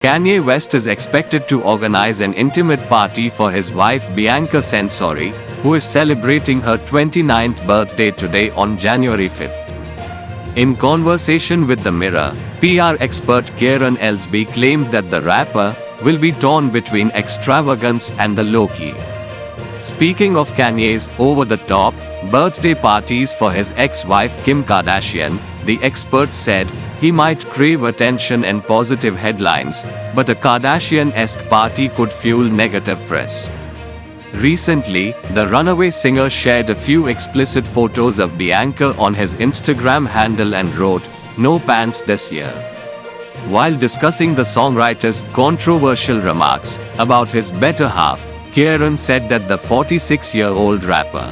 Kanye West is expected to organize an intimate party for his wife Bianca Censori, who is celebrating her 29th birthday today on January 5th. In conversation with The Mirror, PR expert Kieran Elsby claimed that the rapper will be torn between extravagance and the low-key. Speaking of Kanye's over-the-top birthday parties for his ex-wife Kim Kardashian, the expert said he might crave attention and positive headlines, but a Kardashian-esque party could fuel negative press. Recently, the runaway singer shared a few explicit photos of Bianca on his Instagram handle and wrote, "No pants this year." While discussing the songwriter's controversial remarks about his better half, Kieran said that the 46-year-old rapper